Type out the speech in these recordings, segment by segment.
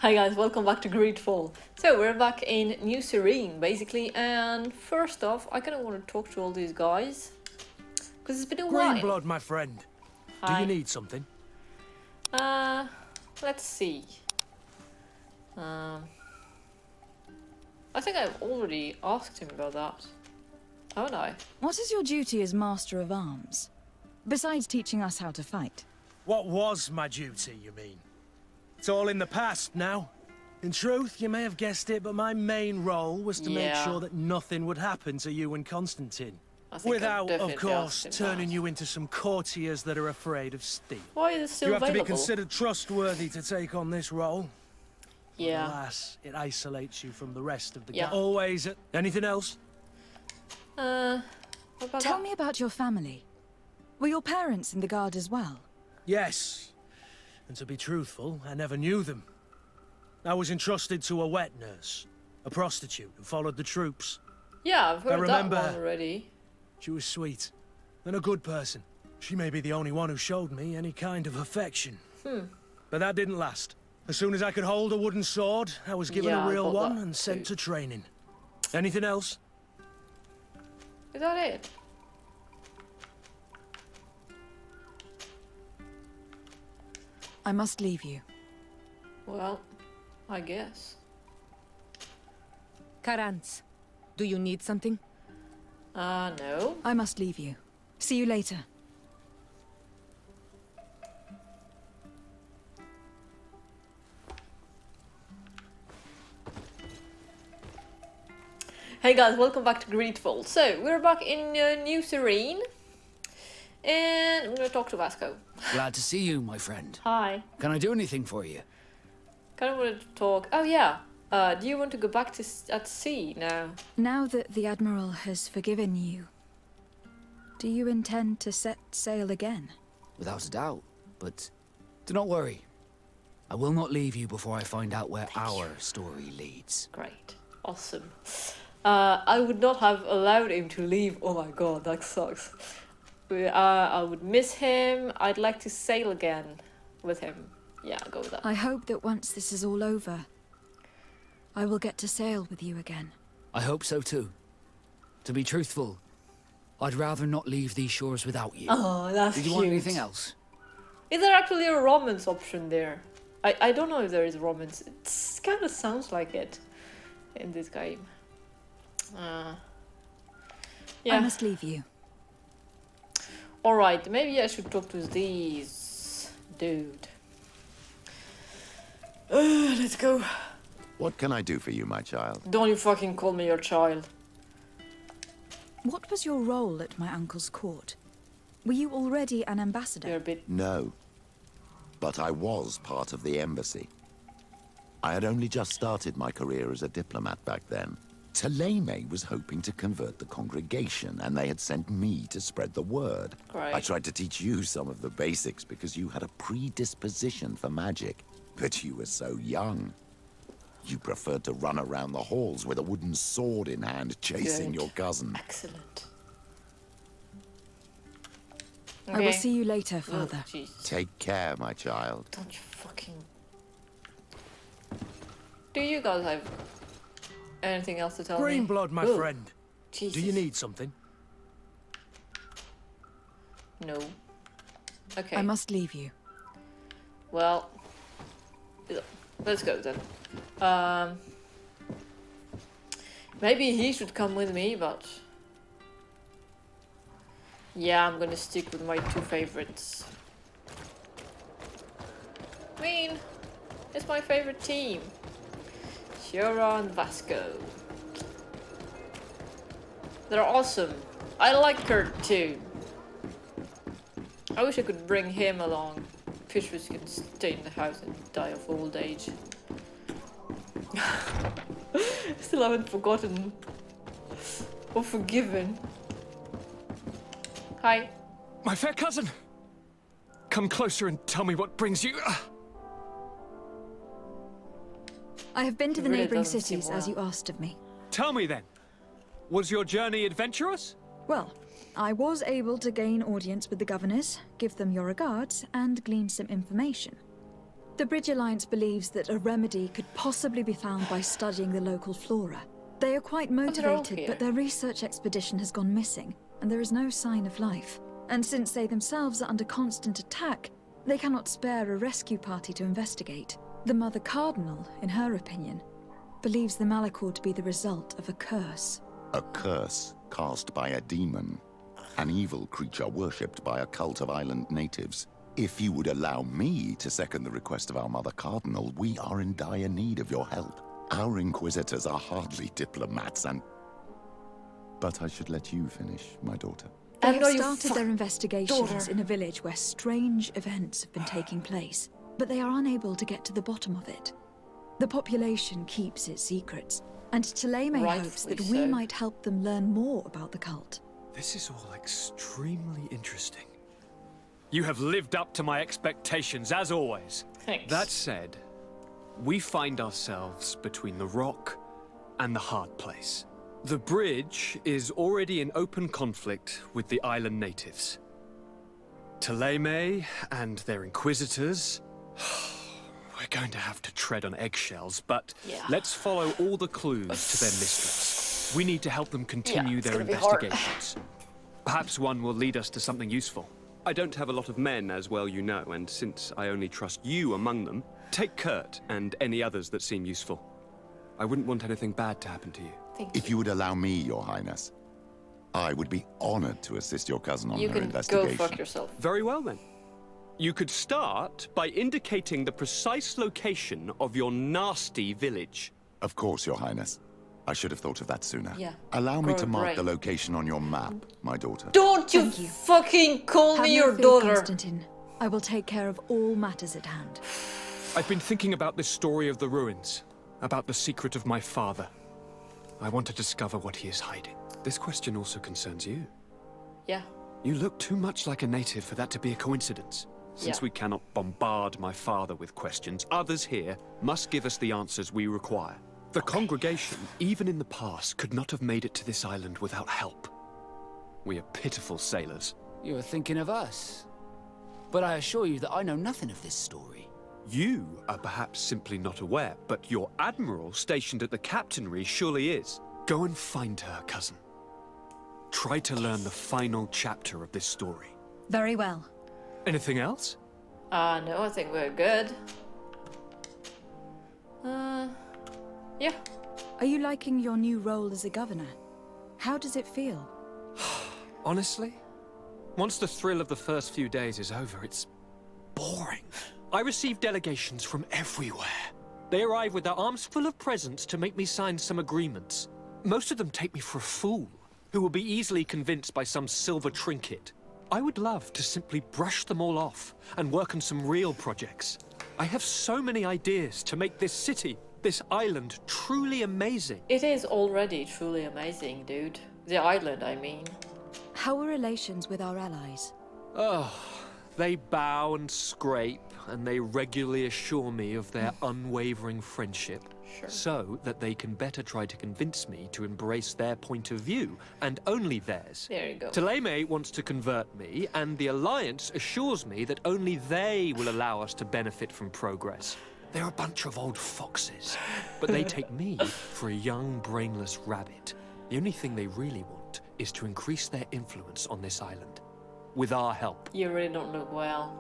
Hi guys, welcome back to Greedfall. So we're back in New Serene, basically, and first off, I kind of want to talk to all these guys, because it's been a while. Greenblood, my friend. Hi. Do you need something? Let's see. I think I've already asked him about that, haven't I? What is your duty as Master of Arms, besides teaching us how to fight? What was my duty, you mean? It's all in the past now. In truth, you may have guessed it, but my main role was to make sure that nothing would happen to you and Constantine. Without, of course, turning you into some courtiers that are afraid of steel. Why is it still You have available? to be considered trustworthy to take on this role. Yeah. But alas, it isolates you from the rest of the gang. Always. Anything else? What about Tell me about your family. Were your parents in the guard as well? Yes. And to be truthful, I never knew them. I was entrusted to a wet nurse, a prostitute who followed the troops. Yeah, I've heard that remember one already. She was sweet and a good person. She may be the only one who showed me any kind of affection. But that didn't last. As soon as I could hold a wooden sword, I was given a real one and sent to training. Anything else? Is that it? I must leave you. Well, I guess. Karantz, do you need something? No. I must leave you. See you later. Hey guys, welcome back to Greedfall. So, we're back in New Serene. And I'm gonna talk to Vasco. Glad to see you, my friend. Hi. Can I do anything for you? Kind of wanted to talk. Oh yeah. Do you want to go back to at sea now? Now that the Admiral has forgiven you, do you intend to set sail again? Without a doubt, but do not worry. I will not leave you before I find out where our story leads. Great. Awesome. I would not have allowed him to leave. Oh my god, that sucks. I would miss him. I'd like to sail again with him. Yeah, I'll go with that. I hope that once this is all over, I will get to sail with you again. I hope so too. To be truthful, I'd rather not leave these shores without you. Oh, that's Did you cute. want anything else? Is there actually a romance option there? I don't know if there is romance. It kind of sounds like it in this game. Yeah. I must leave you. Alright, maybe I should talk to these dude. Let's go. What can I do for you, my child? Don't you fucking call me your child. What was your role at my uncle's court? Were you already an ambassador? You're a bit... No. But I was part of the embassy. I had only just started my career as a diplomat back then. Taleme was hoping to convert the congregation, and they had sent me to spread the word. Great. I tried to teach you some of the basics because you had a predisposition for magic. But you were so young. You preferred to run around the halls with a wooden sword in hand, chasing your cousin. Excellent. I will see you later, Father. Oh, Jesus. Take care, my child. Don't you fucking... Do you guys have anything else to tell me? Greenblood, my Ooh. friend. Jesus. Do you need something? No. Okay. I must leave you. Well, let's go then. Maybe he should come with me, but yeah, I'm gonna stick with my two favorites. I mean, it's my favorite team. Shura and Vasco. They're awesome. I like Kurt too. I wish I could bring him along. Fishes can stay in the house and die of old age. Still haven't forgotten or forgiven. Hi. My fair cousin! Come closer and tell me what brings you... I have been to the Really neighboring doesn't seem cities as well. you asked of me. Tell me then. Was your journey adventurous? Well, I was able to gain audience with the governors, give them your regards, and glean some information. The Bridge Alliance believes that a remedy could possibly be found by studying the local flora. They are quite motivated, but their research expedition has gone missing, and there is no sign of life. And since they themselves are under constant attack, they cannot spare a rescue party to investigate. The Mother Cardinal, in her opinion, believes the Malachor to be the result of a curse. A curse cast by a demon. An evil creature worshipped by a cult of island natives. If you would allow me to second the request of our Mother Cardinal, we are in dire need of your help. Our Inquisitors are hardly diplomats and... But I should let you finish, my daughter. They have started their investigations in a village where strange events have been taking place, but they are unable to get to the bottom of it. The population keeps its secrets, and Taleme hopes that we might help them learn more about the cult. This is all extremely interesting. You have lived up to my expectations, as always. Thanks. That said, we find ourselves between the rock and the hard place. The bridge is already in open conflict with the island natives. Taleme and their inquisitors... We're going to have to tread on eggshells, but let's follow all the clues to their mistress. We need to help them continue their investigations. Perhaps one will lead us to something useful. I don't have a lot of men, as well you know, and since I only trust you among them, take Kurt and any others that seem useful. I wouldn't want anything bad to happen to you. If you would allow me, Your Highness, I would be honored to assist your cousin on her investigation. You can go fuck yourself. Very well, then. You could start by indicating the precise location of your nasty village. Of course, Your Highness. I should have thought of that sooner. Yeah. Allow me to mark the location on your map, my daughter. Don't you fucking call me your daughter! Constantine. I will take care of all matters at hand. I've been thinking about this story of the ruins, about the secret of my father. I want to discover what he is hiding. This question also concerns you. Yeah. You look too much like a native for that to be a coincidence. Since we cannot bombard my father with questions, others here must give us the answers we require. The congregation, even in the past, could not have made it to this island without help. We are pitiful sailors. You are thinking of us. But I assure you that I know nothing of this story. You are perhaps simply not aware, but your admiral stationed at the captainry surely is. Go and find her, cousin. Try to learn the final chapter of this story. Very well. Anything else? No, I think we're good. Yeah. Are you liking your new role as a governor? How does it feel? Honestly, once the thrill of the first few days is over, it's boring. I receive delegations from everywhere. They arrive with their arms full of presents to make me sign some agreements. Most of them take me for a fool, who will be easily convinced by some silver trinket. I would love to simply brush them all off and work on some real projects. I have so many ideas to make this city, this island, truly amazing. It is already truly amazing, dude. The island, I mean. How are relations with our allies? Oh, they bow and scrape, and they regularly assure me of their unwavering friendship. Sure. So that they can better try to convince me to embrace their point of view, and only theirs. There you go. Taleme wants to convert me, and the Alliance assures me that only they will allow us to benefit from progress. They're a bunch of old foxes, but they take me for a young, brainless rabbit. The only thing they really want is to increase their influence on this island. With our help. You really don't look well.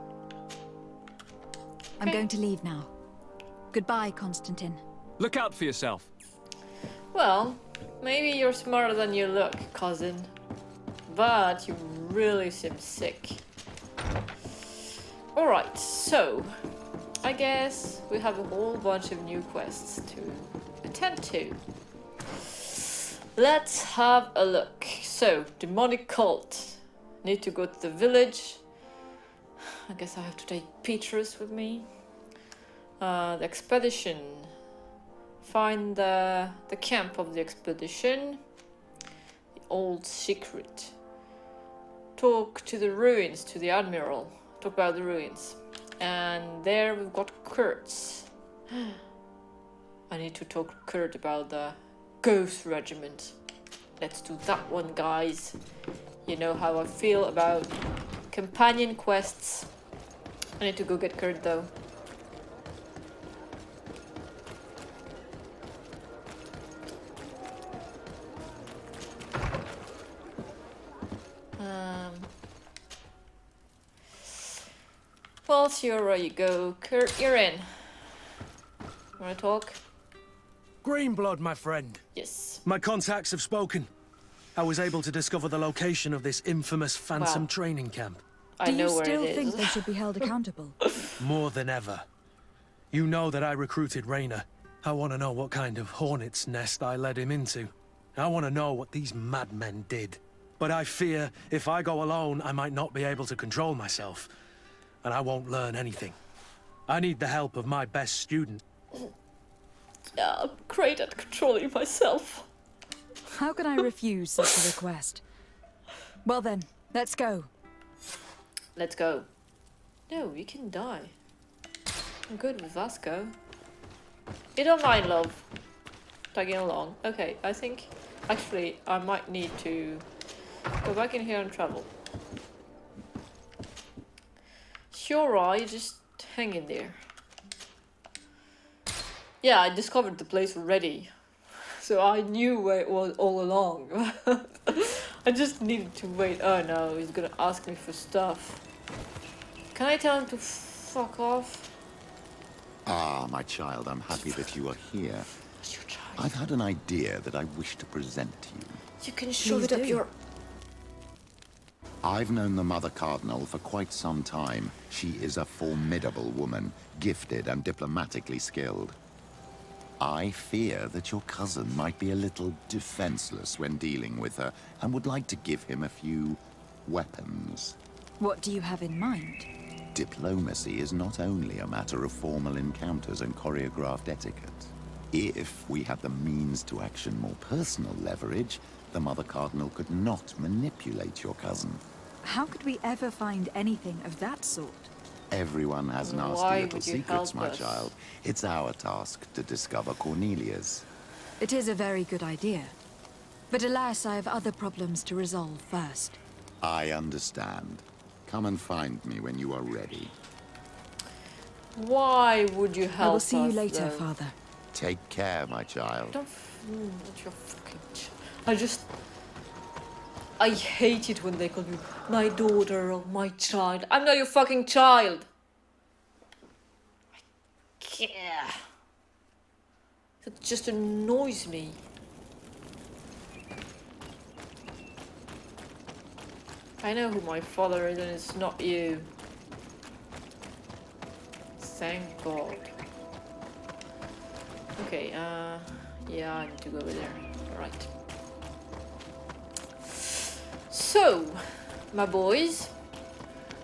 I'm going to leave now. Goodbye, Constantine. Look out for yourself. Well, maybe you're smarter than you look, cousin. But you really seem sick. Alright, so... I guess we have a whole bunch of new quests to attend to. Let's have a look. So, demonic cult. Need to go to the village. I guess I have to take Petrus with me. The expedition. Find the camp of the expedition. The old secret. Talk to the ruins, to the admiral. Talk about the ruins. And there we've got Kurt's. I need to talk to Kurt about the Ghost Regiment. Let's do that one, guys. You know how I feel about companion quests. I need to go get Kurt though. Well, Sierra, you go. Kurt, you're in. Wanna talk? Greenblood, my friend. Yes. My contacts have spoken. I was able to discover the location of this infamous Phantom training camp. I know where it is. Do you still think they should be held accountable? More than ever. You know that I recruited Rayner. I want to know what kind of hornet's nest I led him into. I want to know what these madmen did. But I fear if I go alone, I might not be able to control myself. And I won't learn anything. I need the help of my best student. Yeah, I'm great at controlling myself. How can I refuse such a request? Well then, let's go. Let's go. No, you can die. I'm good with Vasco. You don't mind, love. Tagging along. Okay, I think... Actually, I might need to go back in here and travel. Sure, you just hang in there. Yeah, I discovered the place already. So I knew where it was all along. I just needed to wait. Oh no, he's gonna ask me for stuff. Can I tell him to fuck off? Ah, my child, I'm happy that you are here. What's your child? I've had an idea that I wish to present to you. You can shove Please it up do. your... I've known the Mother Cardinal for quite some time. She is a formidable woman, gifted and diplomatically skilled. I fear that your cousin might be a little defenseless when dealing with her, and would like to give him a few weapons. What do you have in mind? Diplomacy is not only a matter of formal encounters and choreographed etiquette. If we had the means to action more personal leverage, the Mother Cardinal could not manipulate your cousin. How could we ever find anything of that sort? Everyone has nasty Why little would you secrets, help my us? child. It's our task to discover Cornelia's. It is a very good idea. But alas, I have other problems to resolve first. I understand. Come and find me when you are ready. Why would you help I will see you us, later, though? Father. Take care, my child. Not your fucking I hate it when they call you my daughter or my child. I'm not your fucking child. Yeah. That just annoys me. I know who my father is and it's not you. Thank God. Okay, yeah, I need to go over there. Right. So, my boys,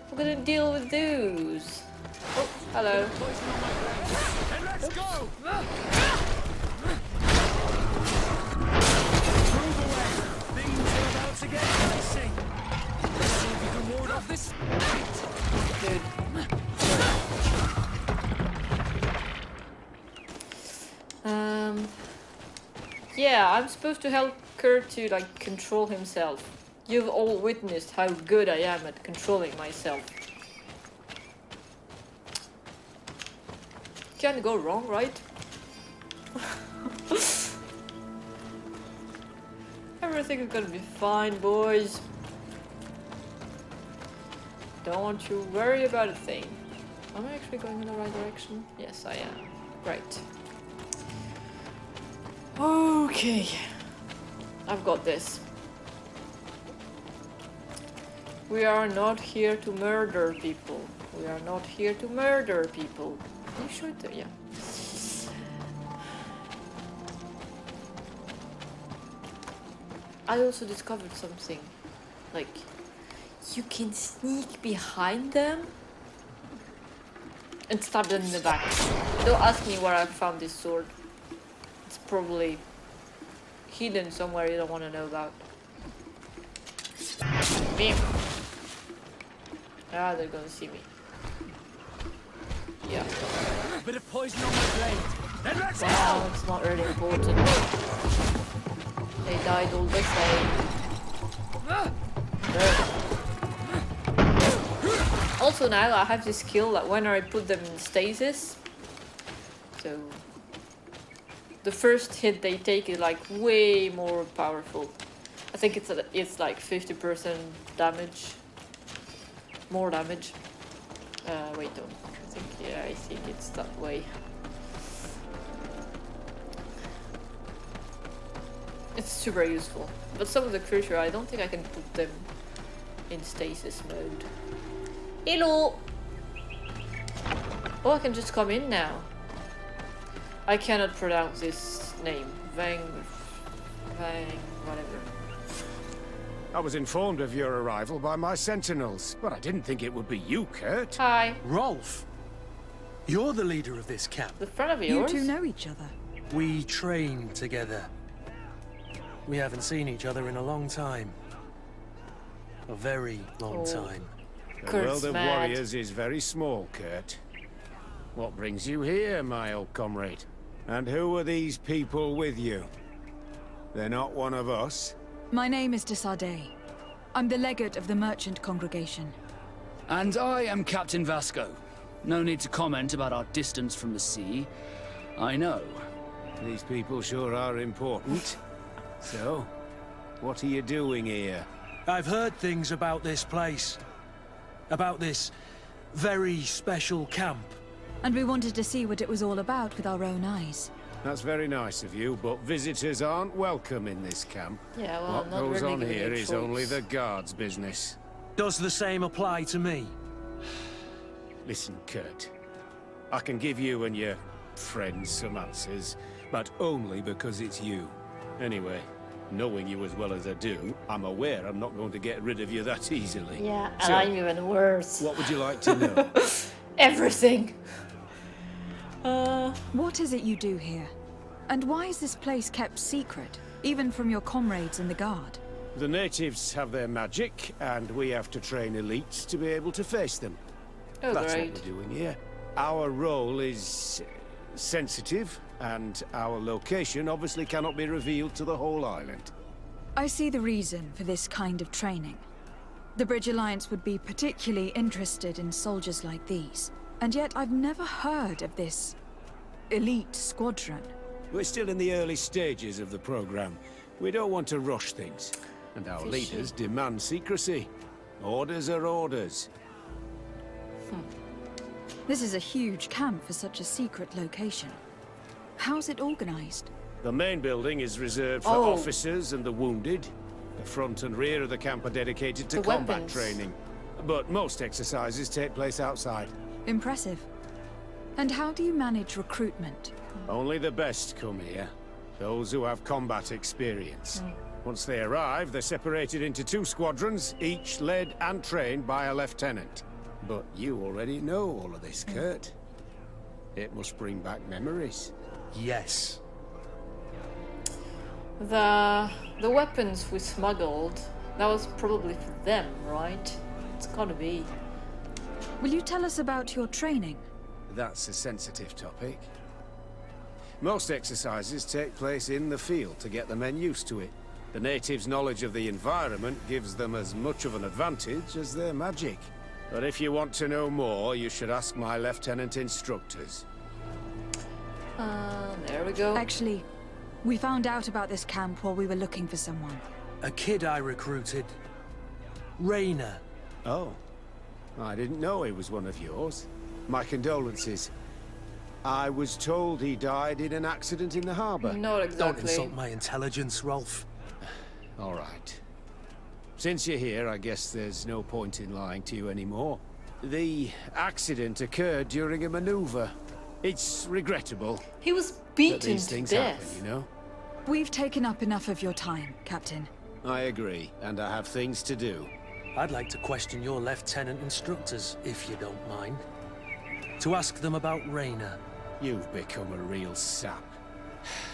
we're gonna deal with those. Oh, hello. And let's go! Move away! Things are about to get dicey. Let's see if you can ward off this. Dude. Yeah, I'm supposed to help Kurt to, like, control himself. You've all witnessed how good I am at controlling myself. Can't go wrong, right? Everything is gonna be fine, boys. Don't you worry about a thing. Am I actually going in the right direction? Yes, I am. Great. Okay. I've got this. We are not here to murder people. We are not here to murder people. Are you sure? Yeah. I also discovered something. Like, you can sneak behind them and stab them in the back. Don't ask me where I found this sword. It's probably hidden somewhere you don't want to know about. Bam! Ah, they're gonna see me. Yeah. Bit of poison on my blade. Then let's Wow, it's not really important. They died all the same. Also now I have this skill that when I put them in stasis, so the first hit they take is like way more powerful. I think it's like 50% damage, more damage. Wait, don't. I think it's that way. It's super useful. But some of the creature, I don't think I can put them in stasis mode. Hello! Oh, I can just come in now. I cannot pronounce this name. Vang, whatever. I was informed of your arrival by my sentinels, but I didn't think it would be you, Kurt. Hi. Rolf, you're the leader of this camp. The front of yours? You two know each other. We train together. We haven't seen each other in a long time. A very long time. The world of warriors is very small, Kurt. What brings you here, my old comrade? And who are these people with you? They're not one of us? My name is de Sardet. I'm the legate of the merchant congregation. And I am Captain Vasco. No need to comment about our distance from the sea. I know. These people sure are important. So, what are you doing here? I've heard things about this place. About this very special camp. And we wanted to see what it was all about with our own eyes. That's very nice of you, but visitors aren't welcome in this camp. Yeah, well, what not goes really on here is choice. only the guards' business. Does the same apply to me? Listen, Kurt. I can give you and your friends some answers, but only because it's you. Anyway, knowing you as well as I do, I'm aware I'm not going to get rid of you that easily. Yeah, and So, I'm even worse. what would you like to know? Everything. What is it you do here? And why is this place kept secret, even from your comrades in the guard? The natives have their magic, and we have to train elites to be able to face them. Oh, That's great. what we're doing here. Our role is sensitive, and our location obviously cannot be revealed to the whole island. I see the reason for this kind of training. The Bridge Alliance would be particularly interested in soldiers like these. And yet I've never heard of this elite squadron. We're still in the early stages of the program. We don't want to rush things. And our Fishy. leaders demand secrecy. Orders are orders. This is a huge camp for such a secret location. How's it organized? The main building is reserved for officers and the wounded. The front and rear of the camp are dedicated to The combat weapons. training. But most exercises take place outside. Impressive. And how do you manage recruitment? Only the best come here. Those who have combat experience. Once they arrive, they're separated into 2 squadrons, each led and trained by a lieutenant. But you already know all of this, Kurt. It must bring back memories. Yes. The weapons we smuggled, that was probably for them, right? It's gotta be. Will you tell us about your training? That's a sensitive topic. Most exercises take place in the field to get the men used to it. The natives' knowledge of the environment gives them as much of an advantage as their magic. But if you want to know more, you should ask my lieutenant instructors. There we go. Actually, we found out about this camp while we were looking for someone. A kid I recruited. Rainer. Oh, I didn't know he was one of yours. My condolences. I was told he died in an accident in the harbor. Not Don't exactly. insult my intelligence, Rolf. All right. Since you're here, I guess there's no point in lying to you anymore. The accident occurred during a maneuver. It's regrettable, He was but beaten these to things death. happen, you know? We've taken up enough of your time, Captain. I agree, and I have things to do. I'd like to question your lieutenant instructors, if you don't mind. To ask them about Rainer. You've become a real sap.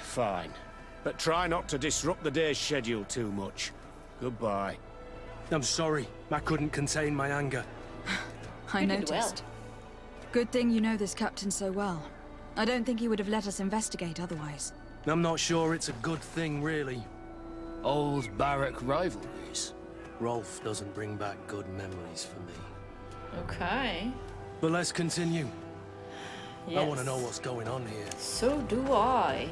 Fine. But try not to disrupt the day's schedule too much. Goodbye. I'm sorry, I couldn't contain my anger. I You did noticed. Good thing you know this captain so well. I don't think he would have let us investigate otherwise. I'm not sure it's a good thing, really. Old barrack rivalries. Rolf doesn't bring back good memories for me. Okay. But let's continue. Yes. I want to know what's going on here. So do I.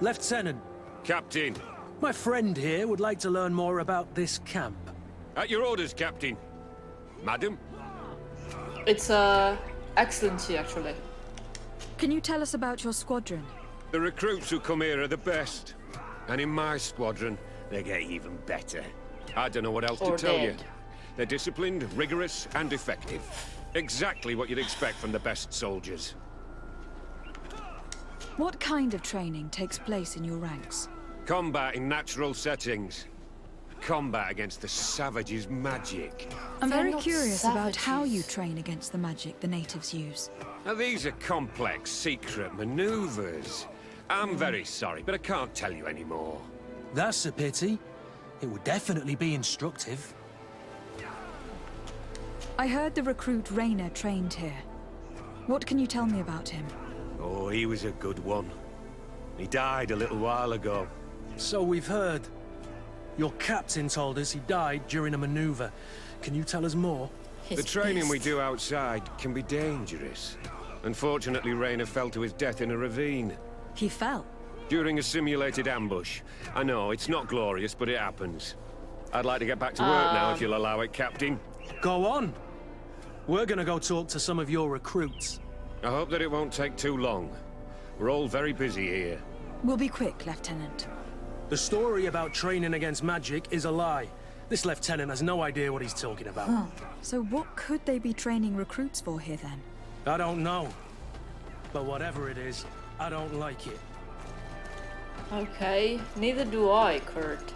Lieutenant, Captain! my friend here would like to learn more about this camp. At your orders, Captain. Madam? It's Excellency, actually. Can you tell us about your squadron? The recruits who come here are the best. And in my squadron, they get even better. I don't know what else to tell you. They're disciplined, rigorous, and effective. Exactly what you'd expect from the best soldiers. What kind of training takes place in your ranks? Combat in natural settings. Combat against the savages' magic. I'm very curious about how you train against the magic the natives use. Now, these are complex, secret maneuvers. I'm very sorry, but I can't tell you anymore. That's a pity. It would definitely be instructive. I heard the recruit Rainer trained here. What can you tell me about him? Oh, he was a good one. He died a little while ago. So we've heard. Your captain told us he died during a maneuver. Can you tell us more? The training we do outside can be dangerous. Unfortunately, Rainer fell to his death in a ravine. He fell? During a simulated ambush. I know, it's not glorious, but it happens. I'd like to get back to work now, if you'll allow it, Captain. Go on. We're gonna go talk to some of your recruits. I hope that it won't take too long. We're all very busy here. We'll be quick, Lieutenant. The story about training against magic is a lie. This lieutenant has no idea what he's talking about. So what could they be training recruits for here, then? I don't know. But whatever it is, I don't like it. Okay, neither do I, Kurt.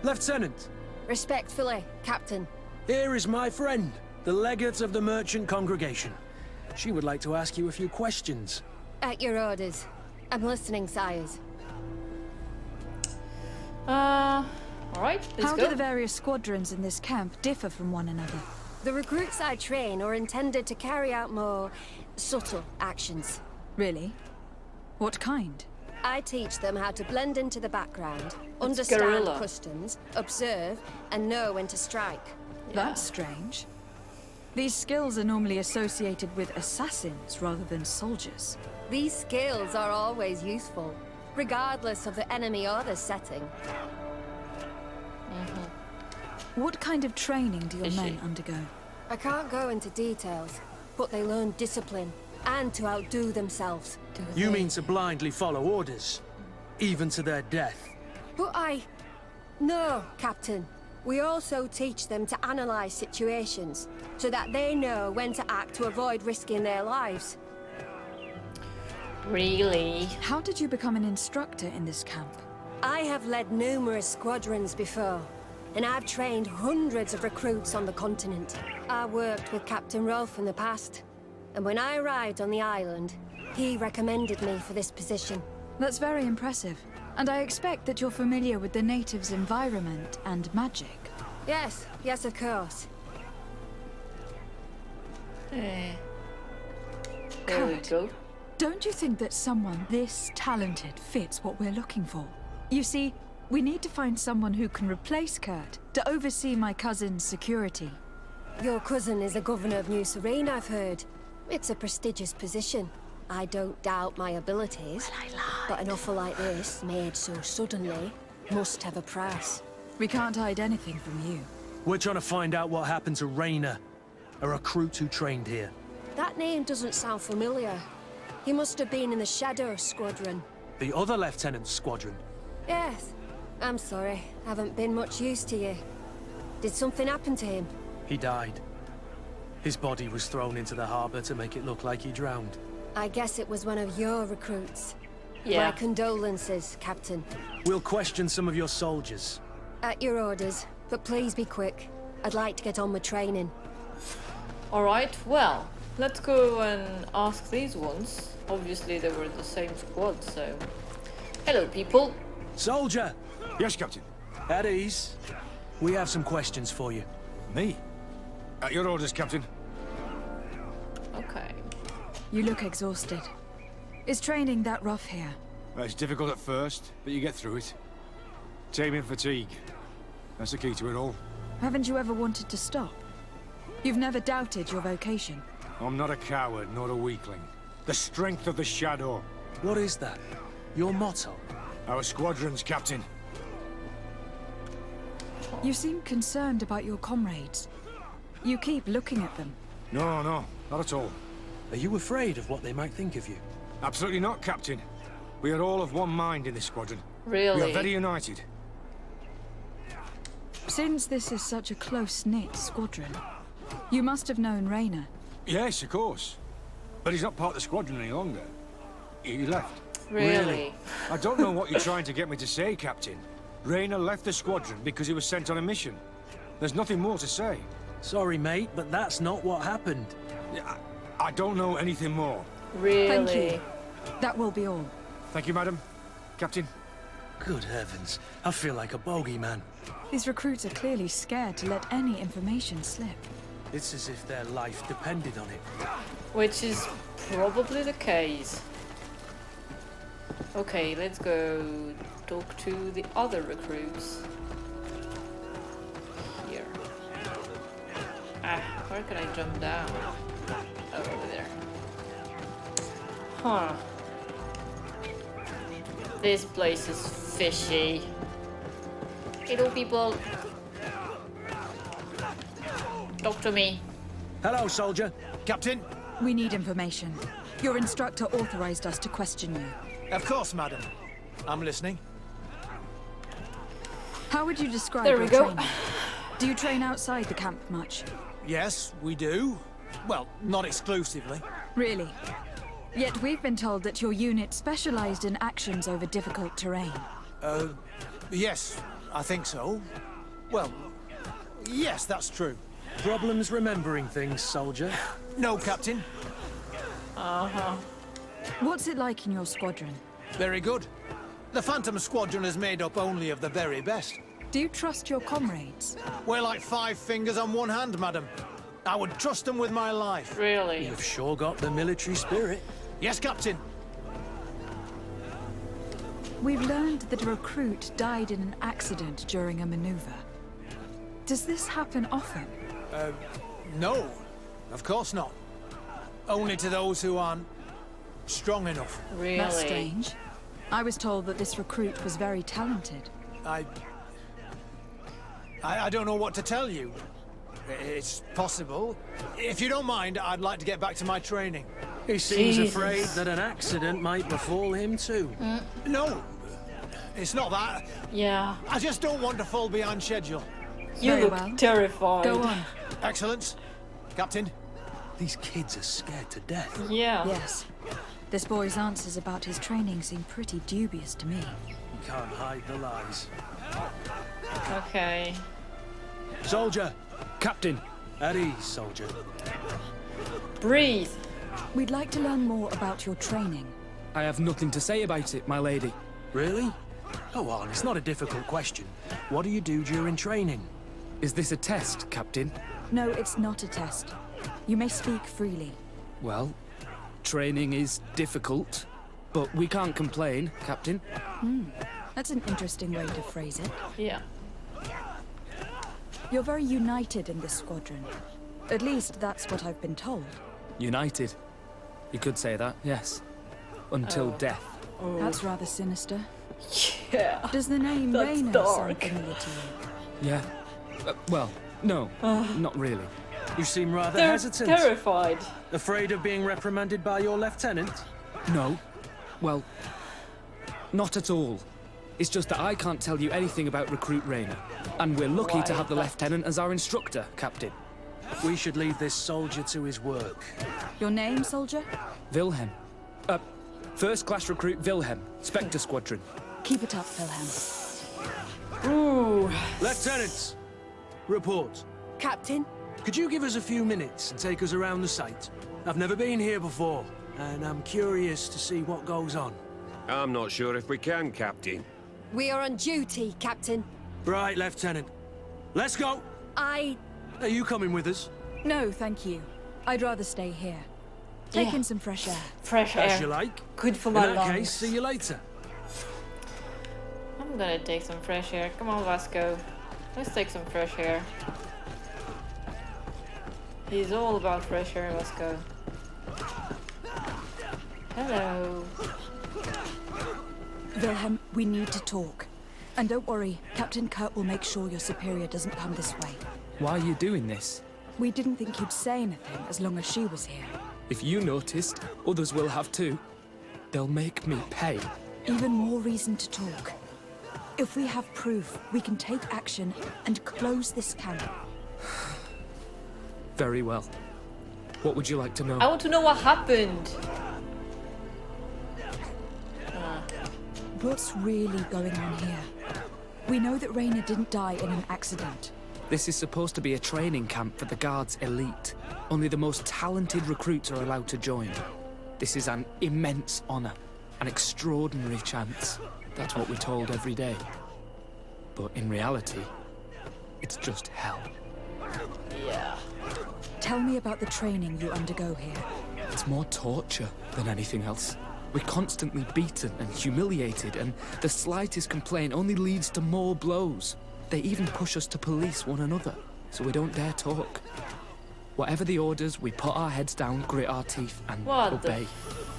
Lieutenant! Respectfully, Captain. Here is my friend, the legate of the merchant congregation. She would like to ask you a few questions. At your orders. I'm listening, sires. Alright, How do the various squadrons in this camp differ from one another? The recruits I train are intended to carry out more subtle actions. Really? What kind? I teach them how to blend into the background, understand guerrilla. customs, observe, and know when to strike. That's strange. These skills are normally associated with assassins rather than soldiers. These skills are always useful, regardless of the enemy or the setting. What kind of training do your men undergo? I can't go into details, but they learn discipline and to outdo themselves. You mean to blindly follow orders, even to their death? But No, Captain. We also teach them to analyze situations, so that they know when to act to avoid risking their lives. Really? How did you become an instructor in this camp? I have led numerous squadrons before, and I've trained hundreds of recruits on the continent. I worked with Captain Rolf in the past, and when I arrived on the island, he recommended me for this position. That's very impressive. And I expect that you're familiar with the natives' environment and magic. Yes, of course. There we go. Don't you think that someone this talented fits what we're looking for? You see, we need to find someone who can replace Kurt to oversee my cousin's security. Your cousin is the governor of New Serene, I've heard. It's a prestigious position. I don't doubt my abilities, but an offer like this, made so suddenly, must have a price. We can't hide anything from you. We're trying to find out what happened to Rainer, a recruit who trained here. That name doesn't sound familiar. He must have been in the Shadow Squadron. The other lieutenant's squadron? Yes. I'm sorry, haven't been much use to you. Did something happen to him? He died. His body was thrown into the harbor to make it look like he drowned. I guess it was one of your recruits. Yeah. My condolences, Captain. We'll question some of your soldiers. At your orders, but please be quick. I'd like to get on with training. Alright, well, let's go and ask these ones. Obviously they were the same squad, so... Hello, people. Soldier! Yes, Captain. At ease. We have some questions for you. Me? At your orders, Captain. Okay. You look exhausted. Is training that rough here? Well, it's difficult at first, but you get through it. Taming fatigue. That's the key to it all. Haven't you ever wanted to stop? You've never doubted your vocation. I'm not a coward, nor a weakling. The strength of the Shadow. What is that? Your motto? Our squadrons, Captain. You seem concerned about your comrades. You keep looking at them. No, no, not at all. Are you afraid of what they might think of you? Absolutely not, Captain. We are all of one mind in this squadron. Really? We are very united. Since this is such a close-knit squadron, you must have known Raynor. Yes, of course. But he's not part of the squadron any longer. He left. Really? I don't know what you're trying to get me to say, Captain. Raynor left the squadron because he was sent on a mission. There's nothing more to say. Sorry, mate, but that's not what happened. I don't know anything more. Really? Thank you. That will be all. Thank you, madam. Captain. Good heavens, I feel like a bogeyman. These recruits are clearly scared to let any information slip. It's as if their life depended on it. Which is probably the case. Okay, let's go talk to the other recruits. Here. Where can I jump down? Oh, over there. Huh. This place is fishy. Hello, people. Talk to me. Hello, soldier. Captain? We need information. Your instructor authorized us to question you. Of course, madam. I'm listening. How would you describe There your we go. training? Do you train outside the camp much? Yes, we do. Well, not exclusively. Really? Yet we've been told that your unit specialized in actions over difficult terrain. Yes, I think so. Well, yes, that's true. Problems remembering things, soldier? No, Captain. Uh-huh. What's it like in your squadron? Very good. The Phantom Squadron is made up only of the very best. Do you trust your comrades? We're like 5 fingers on one hand, madam. I would trust them with my life. Really? You've sure got the military spirit. Yes, Captain. We've learned that a recruit died in an accident during a maneuver. Does this happen often? No, of course not. Only to those who aren't strong enough. Really? That's strange. I was told that this recruit was very talented. I don't know what to tell you. It's possible. If you don't mind, I'd like to get back to my training. He seems Jesus. afraid that an accident might befall him too. No, it's not that. Yeah. I just don't want to fall behind schedule. You Very look well. terrified. Go on. Excellence. Captain. These kids are scared to death. Yeah. Yes. This boy's answers about his training seem pretty dubious to me. You can't hide the lies. Okay. Soldier! Captain! At ease, soldier. Breathe. We'd like to learn more about your training. I have nothing to say about it, my lady. Really? Go on, it's not a difficult question. What do you do during training? Is this a test, Captain? No, it's not a test. You may speak freely. Well, training is difficult, but we can't complain, Captain. That's an interesting way to phrase it. Yeah. You're very united in this squadron. At least that's what I've been told. United. You could say that, yes. Until death. That's rather sinister. Yeah. Does the name That's Raynor dark. sound familiar to you? Yeah. Well, no, not really. You seem rather They're hesitant. terrified. Afraid of being reprimanded by your lieutenant? No. Well, not at all. It's just that I can't tell you anything about Recruit Raynor. And we're lucky to have the lieutenant as our instructor, Captain. We should leave this soldier to his work. Your name, soldier? Wilhelm. First class recruit Wilhelm, Spectre Squadron. Keep it up, Wilhelm. Ooh. Lieutenants! Report. Captain? Could you give us a few minutes and take us around the site? I've never been here before, and I'm curious to see what goes on. I'm not sure if we can, Captain. We are on duty, Captain. Right, Lieutenant. Let's go! Are you coming with us? No, thank you. I'd rather stay here. Take in some fresh air. Fresh air. As you like. Good for In my that lungs. case, see you later. I'm gonna take some fresh air. Come on, Vasco. Let's take some fresh air. He's all about fresh air, Vasco. Hello. Wilhelm, we need to talk. And don't worry, Captain Kurt will make sure your superior doesn't come this way. Why are you doing this? We didn't think you'd say anything as long as she was here. If you noticed, others will have too. They'll make me pay. Even more reason to talk. If we have proof, we can take action and close this camp. Very well. What would you like to know? I want to know what happened. What's really going on here? We know that Raina didn't die in an accident. This is supposed to be a training camp for the Guard's elite. Only the most talented recruits are allowed to join. This is an immense honor, an extraordinary chance. That's what we're told every day. But in reality, it's just hell. Yeah. Tell me about the training you undergo here. It's more torture than anything else. We're constantly beaten and humiliated, and the slightest complaint only leads to more blows. They even push us to police one another, so we don't dare talk. Whatever the orders, we put our heads down, grit our teeth, and obey.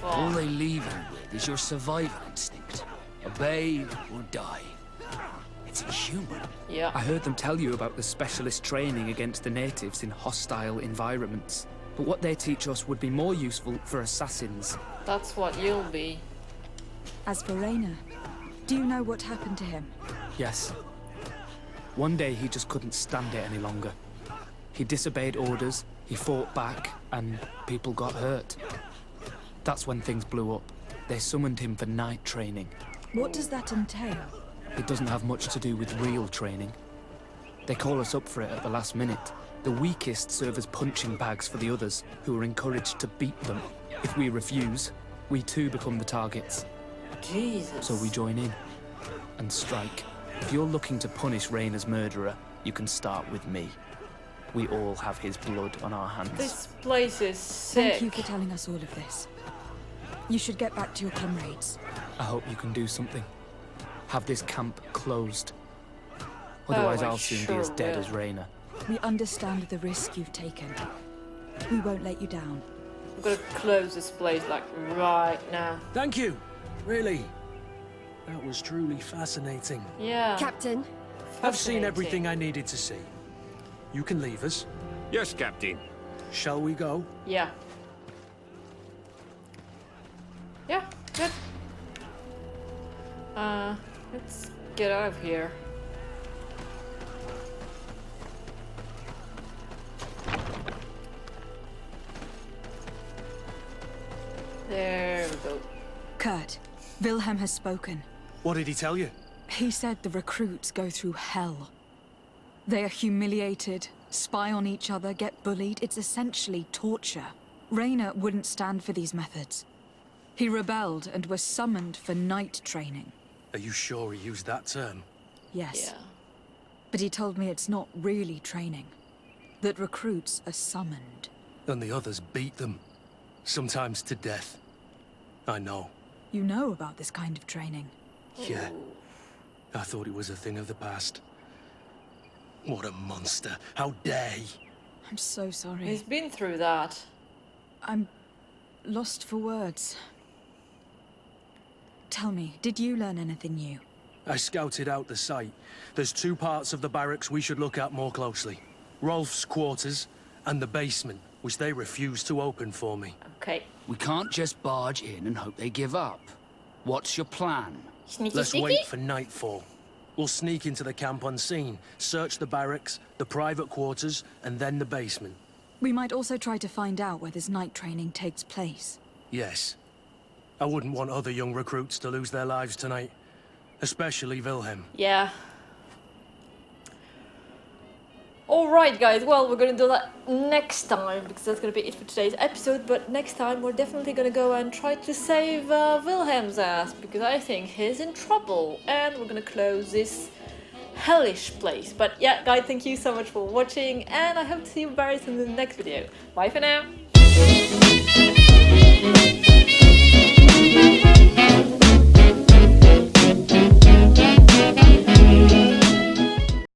All they leave you with is your survival instinct. Obey or die. It's inhuman. Yeah. I heard them tell you about the specialist training against the natives in hostile environments. But what they teach us would be more useful for assassins. That's what you'll be. As for Raina, do you know what happened to him? Yes. One day he just couldn't stand it any longer. He disobeyed orders, he fought back, and people got hurt. That's when things blew up. They summoned him for night training. What does that entail? It doesn't have much to do with real training. They call us up for it at the last minute. The weakest serve as punching bags for the others, who are encouraged to beat them. If we refuse, we too become the targets. Jesus. So we join in and strike. If you're looking to punish Raina's murderer, you can start with me. We all have his blood on our hands. This place is sick. Thank you for telling us all of this. You should get back to your comrades. I hope you can do something. Have this camp closed. Otherwise I'll soon be as dead as Raina. We understand the risk you've taken. We won't let you down. I'm gonna close this place like right now. Thank you. Really. That was truly fascinating. Yeah. Captain. I've seen everything I needed to see. You can leave us. Yes, Captain. Shall we go? Yeah. Yeah, good. Let's get out of here. There we go. Kurt, Wilhelm has spoken. What did he tell you? He said the recruits go through hell. They are humiliated, spy on each other, get bullied. It's essentially torture. Raina wouldn't stand for these methods. He rebelled and was summoned for night training. Are you sure he used that term? Yes. Yeah. But he told me it's not really training. That recruits are summoned. And the others beat them. Sometimes to death. I know. You know about this kind of training? Yeah. I thought it was a thing of the past. What a monster. How dare he? I'm so sorry. He's been through that. I'm lost for words. Tell me, did you learn anything new? I scouted out the site. There's two parts of the barracks we should look at more closely. Rolf's quarters and the basement, which they refused to open for me. Okay. We can't just barge in and hope they give up. What's your plan? Sneaky, Let's sneaky? wait for nightfall. We'll sneak into the camp unseen, search the barracks, the private quarters, and then the basement. We might also try to find out where this night training takes place. Yes. I wouldn't want other young recruits to lose their lives tonight. Especially Wilhelm. Yeah. Alright guys, well we're gonna do that next time because that's gonna be it for today's episode, but next time we're definitely gonna go and try to save Wilhelm's ass because I think he's in trouble and we're gonna close this hellish place. But yeah guys, thank you so much for watching and I hope to see you very soon in the next video. Bye for now!